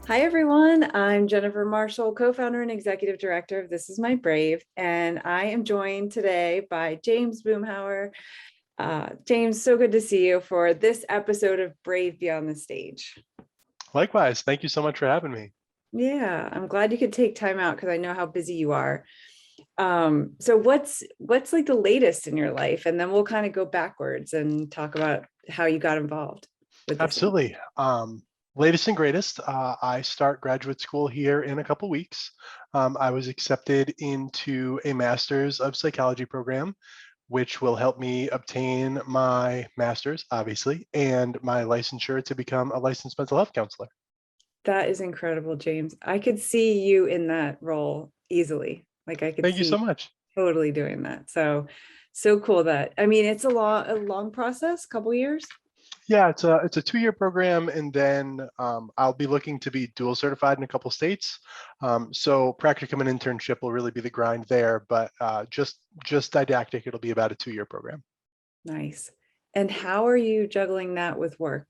Hi, everyone. I'm Jennifer Marshall, co-founder and executive director of This Is My Brave, and I am joined today by James Boomhower. James, so good to see you for this episode of Brave Beyond the Stage. Likewise, thank you so much for having me. Yeah, I'm glad you could take time out because I know how busy you are. So what's like the latest in your life? And then we'll kind of go backwards and talk about how you got involved with this. Absolutely. Latest and greatest, I start graduate school here in a couple weeks. I was accepted into a master's of psychology program, which will help me obtain my master's, obviously, and my licensure to become a licensed mental health counselor. That is incredible, James. I could see you in that role easily. Like I could Thank you see so much. totally doing that. So cool that, I mean, it's a long process, couple years. Yeah, it's a 2-year program, and then I'll be looking to be dual certified in a couple states. So practicum and internship will really be the grind there, but just didactic, it'll be about a 2-year program. Nice. And how are you juggling that with work?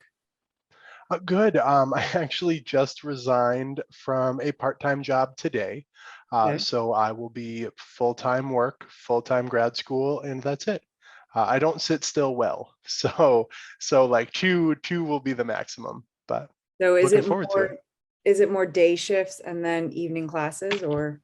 Good. I actually just resigned from a part-time job today, Okay. so I will be full-time work, full-time grad school, and that's it. I don't sit still well, so like two will be the maximum, but So looking forward to it. is it more day shifts and then evening classes or?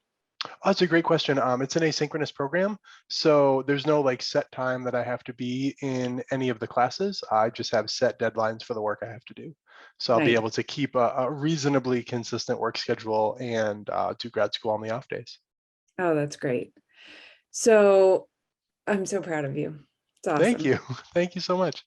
Oh, that's a great question. It's an asynchronous program, so there's no like set time that I have to be in any of the classes. I just have set deadlines for the work I have to do. So I'll be Nice. able to keep a reasonably consistent work schedule and do grad school on the off days. Oh, that's great. So I'm so proud of you. It's Thank awesome. you. Thank you so much.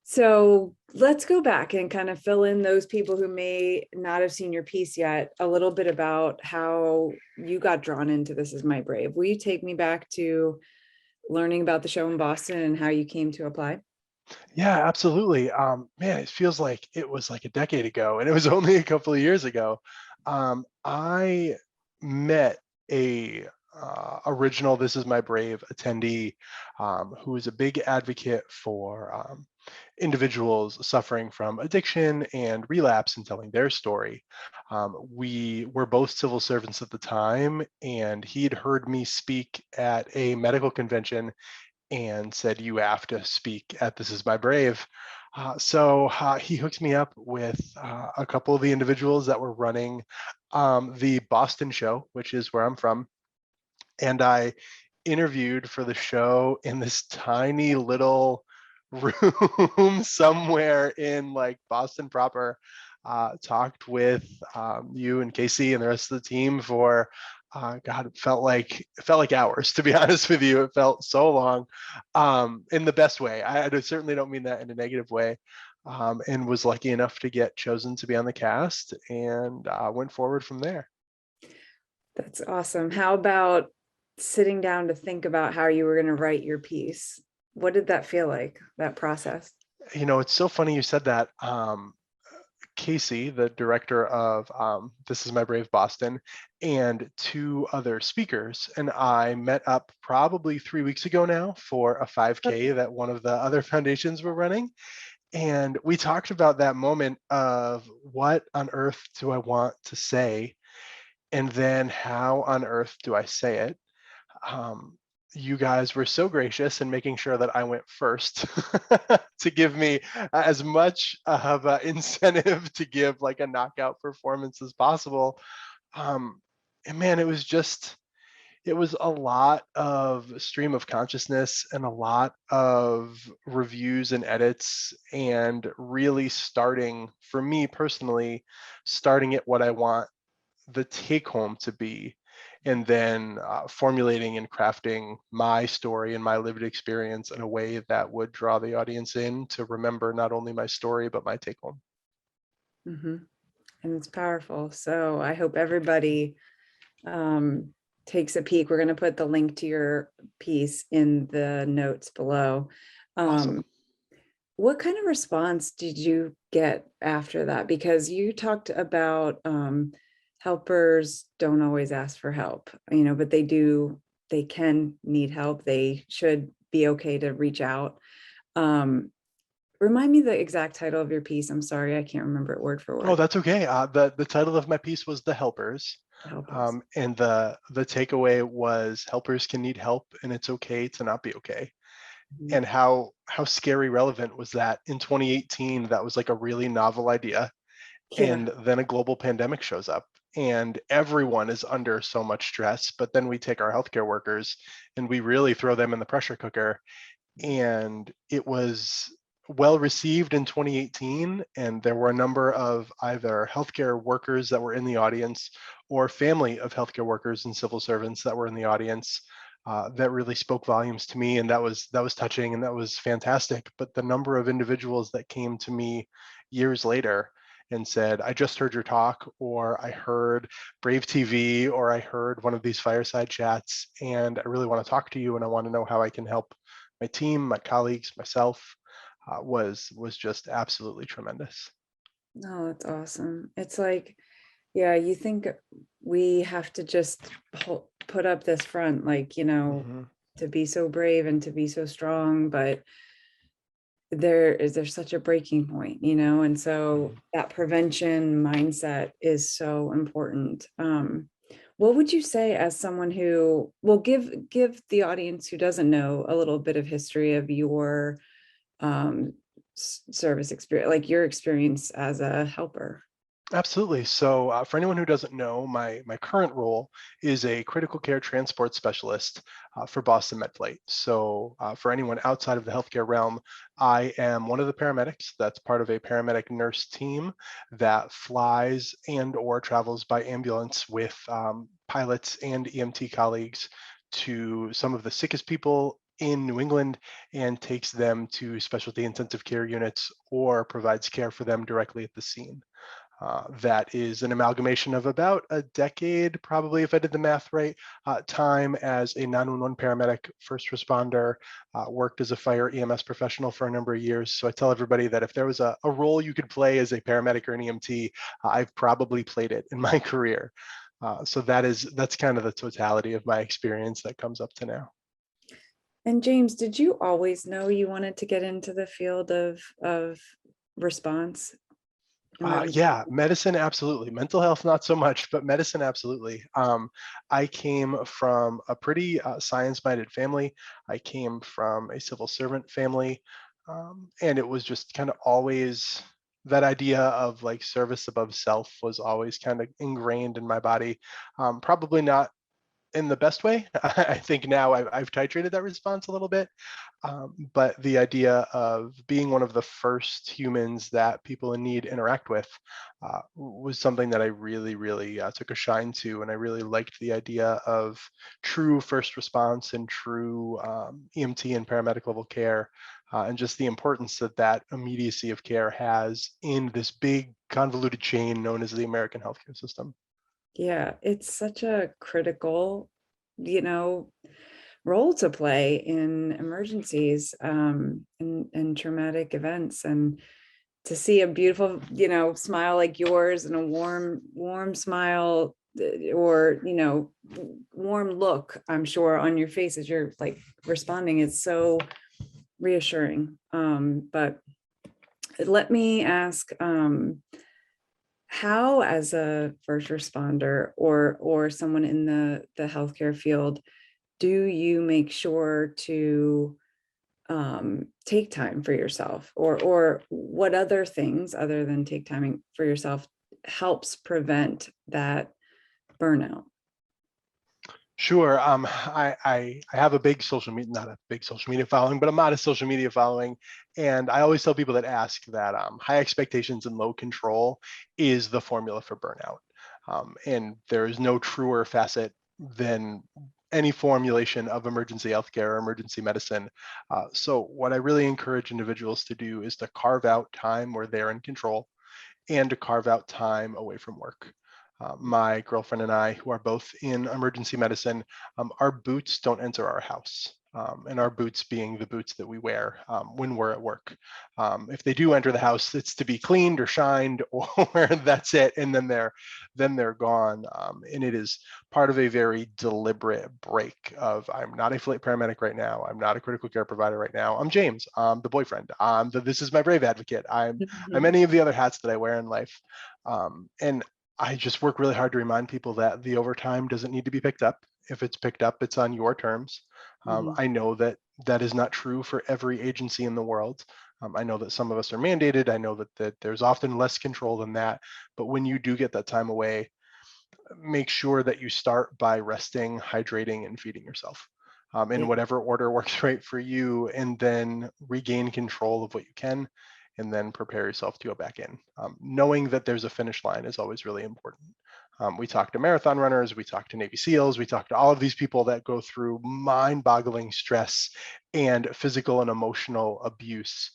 So let's go back and kind of fill in those people who may not have seen your piece yet, a little bit about how you got drawn into This Is My Brave. Will you take me back to learning about the show in Boston and how you came to apply? Yeah, absolutely. Man, it feels like it was like a decade ago, and it was only a couple of years ago. I met a original This Is My Brave attendee who is a big advocate for individuals suffering from addiction and relapse and telling their story. We were both civil servants at the time, and he'd heard me speak at a medical convention and said, "You have to speak at This Is My Brave." So he hooked me up with a couple of the individuals that were running the Boston show, which is where I'm from. And I interviewed for the show in this tiny little room somewhere in like Boston proper. Talked with you and Casey and the rest of the team for God, it felt like hours, to be honest with you. It felt so long, in the best way. I certainly don't mean that in a negative way. And was lucky enough to get chosen to be on the cast and went forward from there. That's awesome. How about sitting down to think about how you were going to write your piece? What did that feel like, that process? It's so funny you said that. Casey, the director of This Is My Brave Boston, and two other speakers. And I met up probably 3 weeks ago now for a 5K that one of the other foundations were running. And we talked about that moment of what on earth do I want to say? And then how on earth do I say it? um, you guys were so gracious in making sure that I went first to give me as much of an incentive to give like a knockout performance as possible. Um, and man, it was a lot of stream of consciousness and a lot of reviews and edits, and really starting for me personally, starting at what I want the take home to be, and then formulating and crafting my story and my lived experience in a way that would draw the audience in to remember not only my story but my take home. Mm-hmm. And it's powerful. So I hope everybody um, takes a peek. We're going to put the link to your piece in the notes below. Awesome. Um, what kind of response did you get after that? Because you talked about helpers don't always ask for help, but they can need help. They should be okay to reach out. Um, Remind me the exact title of your piece. I'm sorry, I can't remember it word for Oh, word. that's okay. The title of my piece was The Helpers. Helpers. And the takeaway was helpers can need help and it's okay to not be okay. Mhm. And how scary relevant was that in 2018? That was like a really novel idea. Yeah. And then a global pandemic shows up and everyone is under so much stress. But then we take our healthcare workers and we really throw them in the pressure cooker, and it was well received in 2018. And there were a number of either healthcare workers that were in the audience or family of healthcare workers and civil servants that were in the audience, that really spoke volumes to me, and that was touching and that was fantastic. But the number of individuals that came to me years later and said, I just heard your talk, or I heard Brave TV, or I heard one of these fireside chats, and I really want to talk to you and I want to know how I can help my team, my colleagues, myself, was just absolutely tremendous. No, that's awesome. It's like, yeah, you think we have to just put up this front, like, Mhm. to be so brave and to be so strong, but there's such a breaking point, and so Mhm. that prevention mindset is so important. What would you say as someone who will give the audience who doesn't know a little bit of history of your um service experience, like your experience as a helper? Absolutely. So, for anyone who doesn't know, my current role is a critical care transport specialist for Boston MedFlight. So, for anyone outside of the healthcare realm, I am one of the paramedics that's part of a paramedic nurse team that flies and or travels by ambulance with pilots and EMT colleagues to some of the sickest people in New England and takes them to specialty intensive care units or provides care for them directly at the scene. That is an amalgamation of about a decade, probably, if I did the math right, time as a 911 paramedic, first responder, worked as a fire EMS professional for a number of years. So I tell everybody that if there was a role you could play as a paramedic or an EMT, I've probably played it in my career. So that's kind of the totality of my experience that comes up to now. And James, did you always know you wanted to get into the field of response, emergency? Yeah, medicine, absolutely. Mental health, not so much, but medicine, absolutely. I came from a pretty science-minded family. I came from a civil servant family, and it was just kind of always that idea of like service above self was always kind of ingrained in my body. Probably not in the best way. I think now I've titrated that response a little bit. But the idea of being one of the first humans that people in need interact with was something that I really, really took a shine to. And I really liked the idea of true first response and true EMT and paramedic level care, and just the importance that that immediacy of care has in this big convoluted chain known as the American healthcare system. Yeah, it's such a critical, you know, role to play in emergencies, and traumatic events. And to see a beautiful, smile like yours and a warm smile, or, warm look, I'm sure, on your face as you're like responding, it's so reassuring. But let me ask, how, as a first responder or someone in the healthcare field, do you make sure to take time for yourself, or what other things other than take time for yourself helps prevent that burnout? Sure. I have a big social media, not a big social media following, but a modest social media following. And I always tell people that ask that high expectations and low control is the formula for burnout. And there is no truer facet than any formulation of emergency healthcare or emergency medicine. So what I really encourage individuals to do is to carve out time where they're in control and to carve out time away from work. My girlfriend and I, who are both in emergency medicine, our boots don't enter our house. and our boots being the boots that we wear when we're at work. If they do enter the house, it's to be cleaned or shined, or that's it, and then they're gone. And it is part of a very deliberate break of, I'm not a flight paramedic right now. I'm not a critical care provider right now. I'm James. I'm the boyfriend. This is my Brave advocate. I'm any of the other hats that I wear in life. And I just work really hard to remind people that the overtime doesn't need to be picked up. If it's picked up, it's on your terms. Mhm. I know that that is not true for every agency in the world. I know that some of us are mandated. I know that there's often less control than that. But when you do get that time away, make sure that you start by resting, hydrating, and feeding yourself in Yeah. whatever order works right for you, and then regain control of what you can, and then prepare yourself to go back in. Knowing that there's a finish line is always really important. We talk to marathon runners, we talk to Navy SEALs, we talk to all of these people that go through mind-boggling stress and physical and emotional abuse,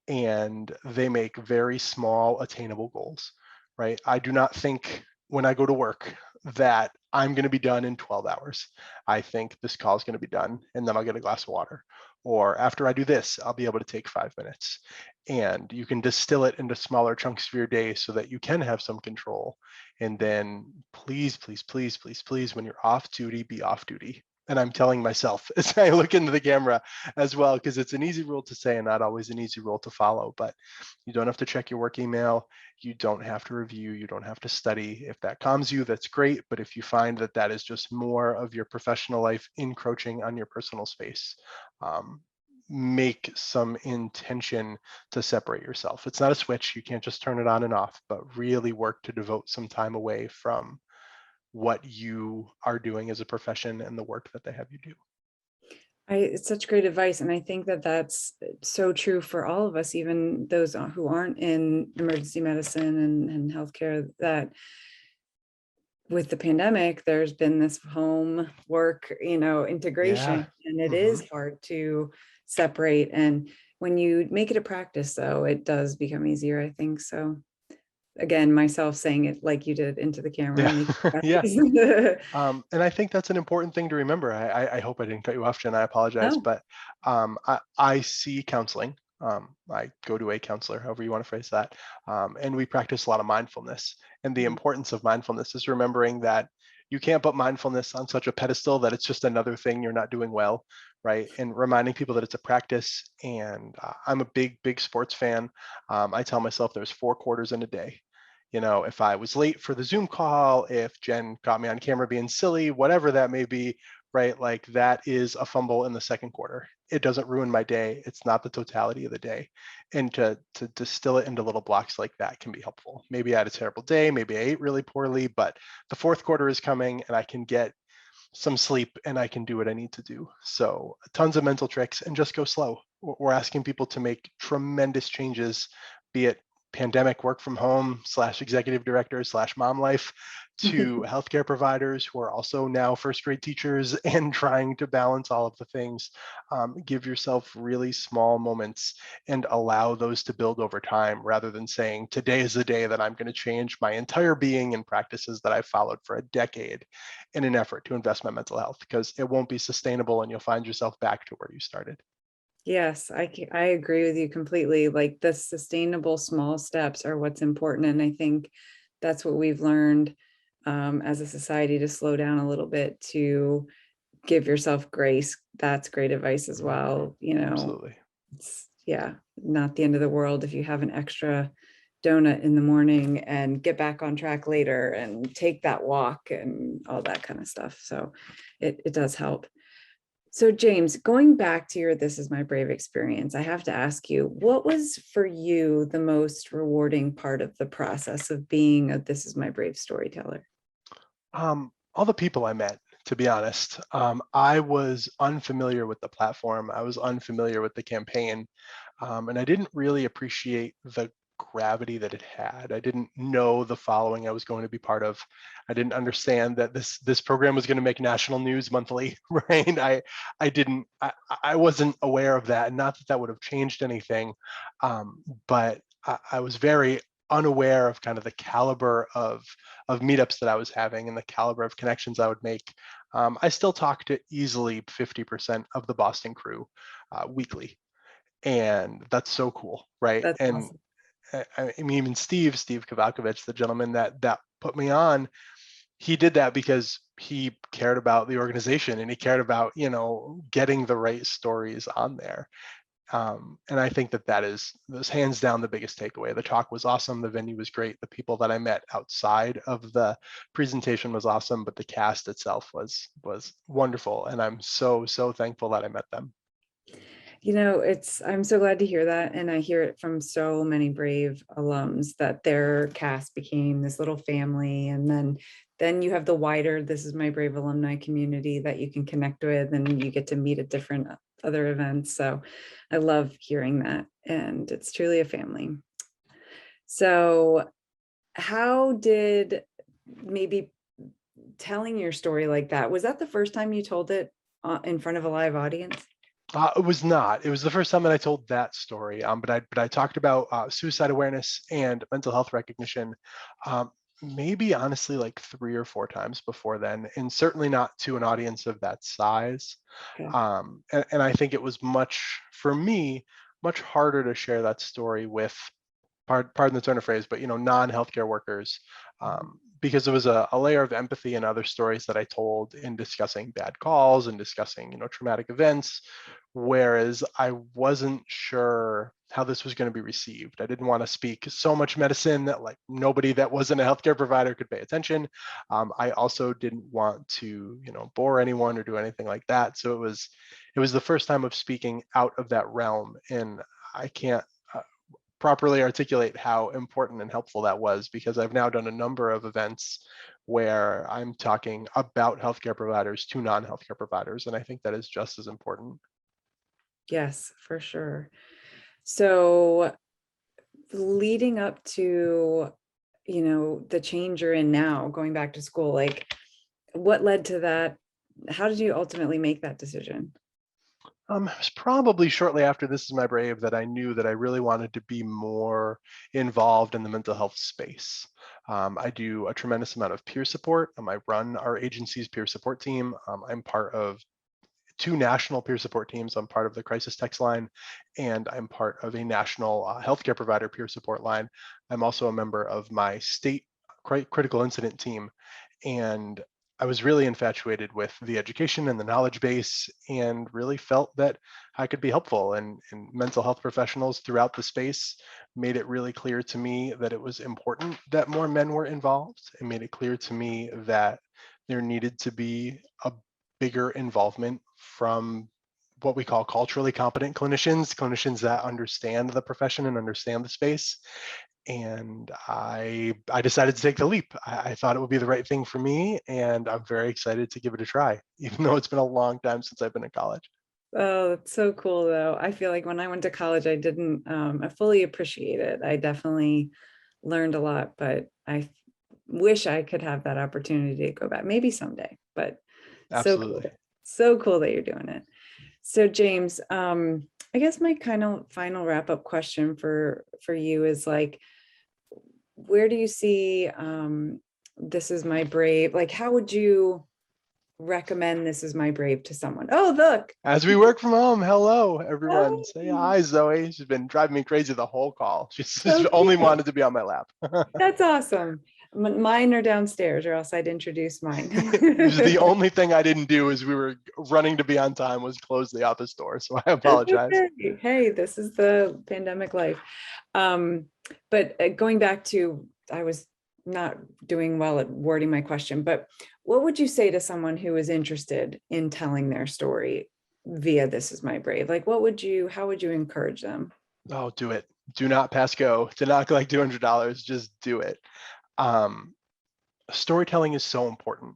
and they make very small, attainable goals, right? I do not think when I go to work that I'm going to be done in 12 hours. I think this call is going to be done and then I'll get a glass of water. Or after I do this, I'll be able to take 5 minutes. And you can distill it into smaller chunks of your day so that you can have some control. And then please, please, please, please, please, when you're off duty, be off duty. And I'm telling myself as I look into the camera as well, because it's an easy rule to say and not always an easy rule to follow. But you don't have to check your work email. You don't have to review. You don't have to study. If that calms you, that's great. But if you find that that is just more of your professional life encroaching on your personal space, um, make some intention to separate yourself. It's not a switch. You can't just turn it on and off, but really work to devote some time away from what you are doing as a profession and the work that they have you do. It's such great advice. And I think that that's so true for all of us, even those who aren't in emergency medicine and healthcare, that with the pandemic, there's been this home work, Yeah. integration, and it hmm is hard to separate. And when you make it a practice, though, it does become easier, I think. So again, myself saying it like you did into the camera, Yeah. make it Yeah. practice. And I think that's an important thing to remember. I hope I didn't cut you off, Jen. I apologize, No. but I see counseling. I go to a counselor, however you want to phrase that, and we practice a lot of mindfulness. And the Mhm. importance of mindfulness is remembering that you can't put mindfulness on such a pedestal that it's just another thing you're not doing well, right? And reminding people that it's a practice. And I'm a big, big sports fan. I tell myself there's 4 quarters in a day. If I was late for the Zoom call, if Jen got me on camera being silly, whatever that may be, right? Like that is a fumble in the second quarter. It doesn't ruin my day. It's not the totality of the day. And to distill it into little blocks like that can be helpful. Maybe I had a terrible day, maybe I ate really poorly, but the fourth quarter is coming and I can get some sleep and I can do what I need to do. So tons of mental tricks and just go slow. We're asking people to make tremendous changes, be it pandemic work from home / executive director / mom life, to healthcare providers who are also now first grade teachers and trying to balance all of the things. Give yourself really small moments and allow those to build over time rather than saying, today is the day that I'm going to change my entire being and practices that I've followed for a decade in an effort to invest my mental health, because it won't be sustainable and you'll find yourself back to where you started. Yes, I agree with you completely. Like the sustainable small steps are what's important. And I think that's what we've learned as a society, to slow down a little bit, to give yourself grace. That's great advice as Mhm. well. Absolutely. It's, yeah, not the end of the world if you have an extra donut in the morning, and get back on track later and take that walk and all that kind of stuff. So it does help. So James, going back to your This Is My Brave experience, I have to ask you, what was for you the most rewarding part of the process of being a This Is My Brave storyteller? All the people I met, to be honest. I was unfamiliar with the platform. I was unfamiliar with the campaign, and I didn't really appreciate the gravity that it had. I didn't know the following I was going to be part of. I didn't understand that this program was going to make national news monthly, right? I wasn't aware of that, and not that that would have changed anything, but I was very unaware of kind of the caliber of meetups that I was having and the caliber of connections I would make. I still talk to easily 50% of the Boston crew weekly, and that's so cool, right? That's And awesome. I mean, even Steve Kovalkovich, the gentleman that put me on, he did that because he cared about the organization and he cared about, getting the right stories on there. And I think that was hands down the biggest takeaway. The talk was awesome. The venue was great. The people that I met outside of the presentation was awesome, but the cast itself was wonderful. And I'm so thankful that I met them. I'm so glad to hear that. And I hear it from so many Brave alums that their cast became this little family. And then you have the wider, this is my Brave alumni community that you can connect with and you get to meet at different other events. So I love hearing that. And it's truly a family. So how did maybe telling your story like that, was that the first time you told it in front of a live audience? It was not. It was the first time that I told that story. But I talked about suicide awareness and mental health recognition, um, maybe honestly like 3 or 4 times before then, and certainly not to an audience of that size. Okay. And I think it was for me, much harder to share that story with, pardon the turn of phrase, but non-healthcare workers, because there was a layer of empathy in other stories that I told in discussing bad calls and discussing traumatic events, whereas I wasn't sure how this was going to be received. I didn't want to speak so much medicine that like nobody that wasn't a healthcare provider could pay attention. I also didn't want to bore anyone or do anything like that. So it was the first time of speaking out of that realm, and I can't properly articulate how important and helpful that was, because I've now done a number of events where I'm talking about healthcare providers to non-healthcare providers, and I think that is just as important. Yes, for sure. So leading up to, the change you're in now, going back to school, like what led to that? How did you ultimately make that decision? It was probably shortly after This Is My Brave that I knew that I really wanted to be more involved in the mental health space. I do a tremendous amount of peer support. I run our agency's peer support team. I'm part of 2 national peer support teams. I'm part of the crisis text line, and I'm part of a national healthcare provider peer support line. I'm also a member of my state critical incident team, and I was really infatuated with the education and the knowledge base, and really felt that I could be helpful. And mental health professionals throughout the space made it really clear to me that it was important that more men were involved. It made it clear to me that there needed to be a bigger involvement from what we call culturally competent clinicians that understand the profession and understand the space. And I decided to take the leap. I thought it would be the right thing for me, and I'm very excited to give it a try, even though it's been a long time since I've been in college. Oh, that's so cool though. I feel like when I went to college, I didn't I fully appreciate it. I definitely learned a lot, but I wish I could have that opportunity to go back. Maybe someday, but so Absolutely. cool. So cool that you're doing it. So James, I guess my kind of final wrap up question for you is like, where do you see This Is My Brave? Like, how would you recommend This Is My Brave to someone? Oh, look. As we work from home, hello everyone. Oh, Say hi, Zoe. She's been driving me crazy the whole call. She's so only cute. wanted to be on my lap. That's awesome. Mine are downstairs, or else I'd introduce mine. It was the only thing I didn't do as we were running to be on time was close the office door. So I That's apologize. okay. Hey, this is the pandemic life. Um, but going back to, I was not doing well at wording my question, but what would you say to someone who is interested in telling their story via This Is My Brave? Like, how would you encourage them? Oh, do it. Do not pass go. To not collect $200, just do it. Um, Storytelling is so important.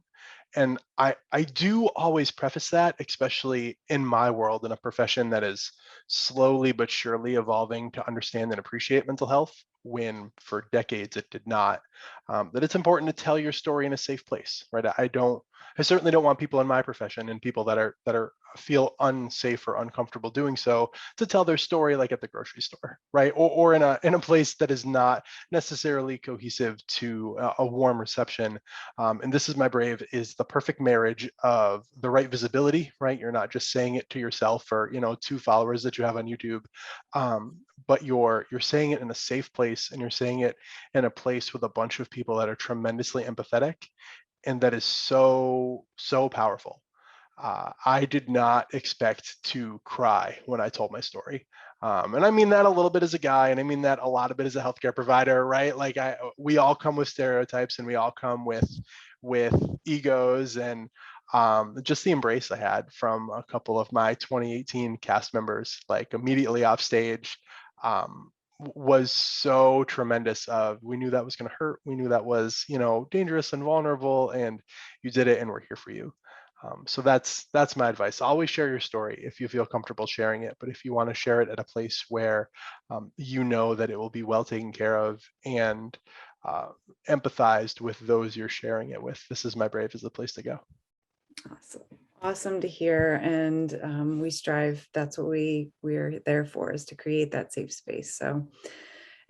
And I do always preface that, especially in my world, in a profession that is slowly but surely evolving to understand and appreciate mental health. when for decades it did not. That it's important to tell your story in a safe place, right? I certainly don't want people in my profession and people that are feel unsafe or uncomfortable doing so to tell their story like at the grocery store, right? Or in a place that is not necessarily cohesive to a warm reception. And This Is My Brave is the perfect marriage of the right visibility, right? You're not just saying it to yourself or 2 followers that you have on YouTube, but you're saying it in a safe place, and you're saying it in a place with a bunch of people that are tremendously empathetic, and that is so powerful. I did not expect to cry when I told my story. And I mean that a little bit as a guy, and I mean that a lot of it as a healthcare provider, right? Like we all come with stereotypes, and we all come with egos, and just the embrace I had from a couple of my 2018 cast members, like immediately off stage, was so tremendous. We knew that was going to hurt. We knew that was, dangerous and vulnerable, and you did it, and we're here for you. So that's my advice. Always share your story if you feel comfortable sharing it. But if you want to share it at a place where you know that it will be well taken care of and empathized with those you're sharing it with, This Is My Brave is the place to go. Awesome. Awesome to hear. And we strive, that's what we're there for, is to create that safe space. So,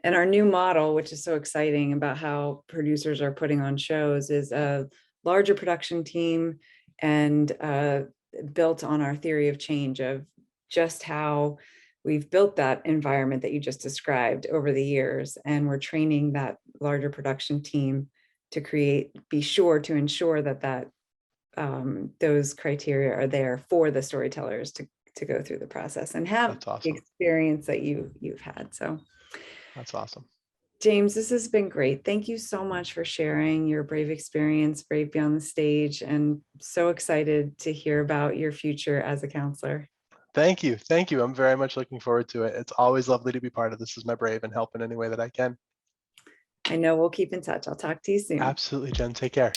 and our new model, which is so exciting about how producers are putting on shows, is a larger production team and built on our theory of change, of just how we've built that environment that you just described over the years. And we're training that larger production team to be sure to ensure that those criteria are there for the storytellers to go through the process and have That's the awesome. experience that you've had. So That's awesome. James, this has been great. Thank you so much for sharing your Brave experience, Brave Beyond the Stage, and so excited to hear about your future as a counselor. Thank you. Thank you. I'm very much looking forward to it. It's always lovely to be part of This Is My Brave and help in any way that I can. I know we'll keep in touch. I'll talk to you soon. Absolutely, Jen. Take care.